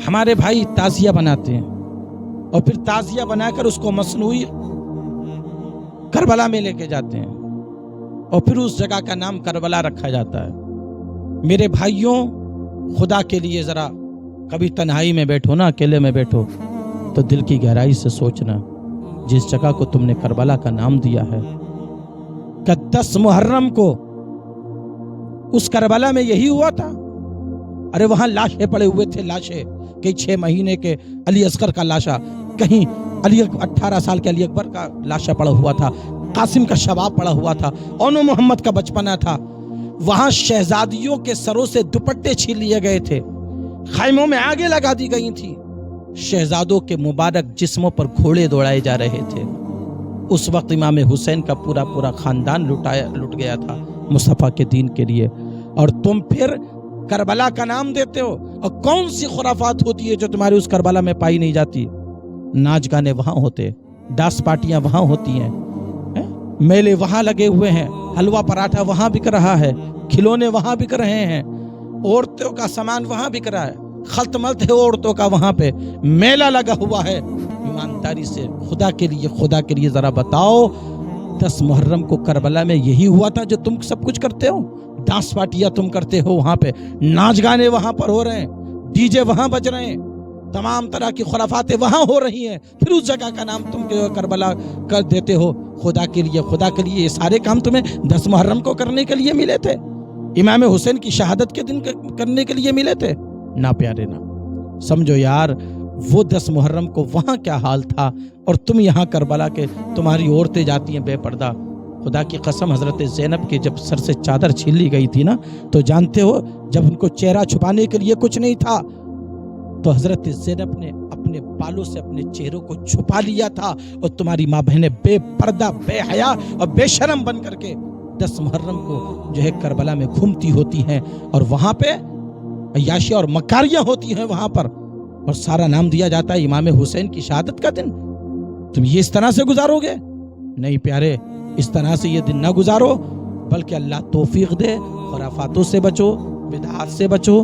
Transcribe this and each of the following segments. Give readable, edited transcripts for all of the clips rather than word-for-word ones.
ہمارے بھائی تعزیہ بناتے ہیں اور پھر تعزیہ بنا کر اس کو مصنوعی کربلا میں لے کے جاتے ہیں اور پھر اس جگہ کا نام کربلا رکھا جاتا ہے۔ میرے بھائیوں، خدا کے لیے ذرا کبھی تنہائی میں بیٹھو نا، اکیلے میں بیٹھو تو دل کی گہرائی سے سوچنا، جس جگہ کو تم نے کربلا کا نام دیا ہے، کہ 10 محرم کو اس کربلا میں یہی ہوا تھا؟ ارے وہاں لاشیں پڑے ہوئے تھے، لاشیں، کئی 6 مہینے کے علی اصغر کا لاشا، کہیں 18 سال کے علی اکبر کا لاشا پڑا ہوا تھا، قاسم کا شباب پڑا ہوا تھا، اونو محمد کا بچپنا تھا۔ وہاں شہزادیوں کے سروں سے دوپٹے چھین لیے گئے تھے، خیموں میں آگے لگا دی گئی تھی، شہزادوں کے مبارک جسموں پر گھوڑے دوڑائے جا رہے تھے۔ اس وقت امام حسین کا پورا خاندان لٹ گیا تھا مصطفیٰ کے دین کے لیے، اور تم پھر کربلا کا نام دیتے ہو۔ اور کون سی خرافات ہوتی ہے جو تمہاری اس کربلا میں پائی نہیں جاتی؟ ناچ گانے وہاں ہوتے، ڈانس پارٹیاں وہاں ہوتی ہیں، میلے وہاں لگے ہوئے ہیں، حلوہ پراٹھا وہاں بک رہا ہے، کھلونے وہاں بک رہے ہیں، عورتوں کا سامان وہاں بک رہا ہے، خلط ملط ہے عورتوں کا وہاں پہ، میلہ لگا ہوا ہے۔ ایمانداری سے خدا کے لیے ذرا بتاؤ، 10 محرم کو کربلا میں یہی ہوا تھا جو تم سب کچھ کرتے ہو؟ ڈانس پارٹیاں تم کرتے ہو، وہاں پہ ناچ گانے وہاں پر ہو رہے ہیں، ڈی جے وہاں بج رہے ہیں، تمام طرح کی خرافاتیں وہاں ہو رہی ہیں، پھر اس جگہ کا نام تم کربلا کر دیتے ہو۔ خدا کے لیے یہ سارے کام تمہیں 10 محرم کو کرنے کے لیے ملے تھے؟ امام حسین کی شہادت کے دن کرنے کے لیے ملے تھے؟ نہ پیارے نہ، سمجھو یار، وہ 10 محرم کو وہاں کیا حال تھا، اور تم یہاں کربلا کے تمہاری عورتیں جاتی ہیں بے پردہ۔ خدا کی قسم، حضرت زینب کی جب سر سے چادر چھین لی گئی تھی نا، تو جانتے ہو جب ان کو چہرہ چھپانے کے لیے کچھ نہیں تھا تو حضرت زینب نے اپنے بالوں سے اپنے چہروں کو چھپا لیا تھا، اور تمہاری ماں بہنیں بے پردہ، بے حیا اور بے شرم بن کر کے 10 محرم کو جو ہے کربلا میں گھومتی ہوتی ہیں، اور وہاں پہ عیاشیاں اور مکاریاں ہوتی ہیں وہاں پر، اور سارا نام دیا جاتا ہے امام حسین کی شہادت کا دن۔ تم یہ اس طرح سے گزارو گے؟ نہیں پیارے، اس طرح سے یہ دن نہ گزارو، بلکہ اللہ توفیق دے، خرافاتوں سے بچو، بدعات سے بچو،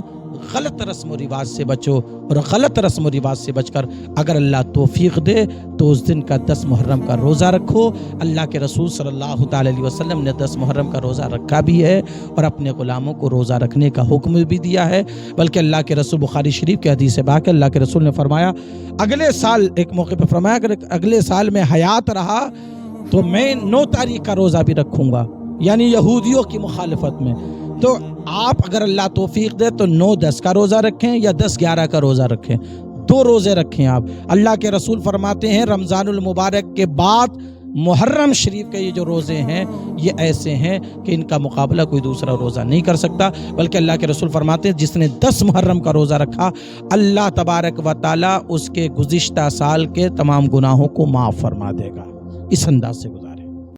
غلط رسم و رواج سے بچو، اور غلط رسم و رواج سے بچ کر اگر اللہ توفیق دے تو اس دن کا 10 محرم کا روزہ رکھو۔ اللہ کے رسول صلی اللہ تعالی علیہ وسلم نے 10 محرم کا روزہ رکھا بھی ہے، اور اپنے غلاموں کو روزہ رکھنے کا حکم بھی دیا ہے، بلکہ اللہ کے رسول بخاری شریف کے حدیث پاک ہے، اللہ کے رسول نے فرمایا، اگلے سال ایک موقع پہ فرمایا اگر اگلے سال میں حیات رہا تو میں 9 تاریخ کا روزہ بھی رکھوں گا، یعنی یہودیوں کی مخالفت میں۔ تو آپ اگر اللہ توفیق دے تو 9-10 کا روزہ رکھیں یا 10-11 کا روزہ رکھیں، 2 روزے رکھیں آپ۔ اللہ کے رسول فرماتے ہیں رمضان المبارک کے بعد محرم شریف کے یہ جو روزے ہیں یہ ایسے ہیں کہ ان کا مقابلہ کوئی دوسرا روزہ نہیں کر سکتا، بلکہ اللہ کے رسول فرماتے ہیں جس نے 10 محرم کا روزہ رکھا اللہ تبارک و تعالی اس کے گزشتہ سال کے تمام گناہوں کو معاف فرما دے گا۔ اس انداز سے گزارا۔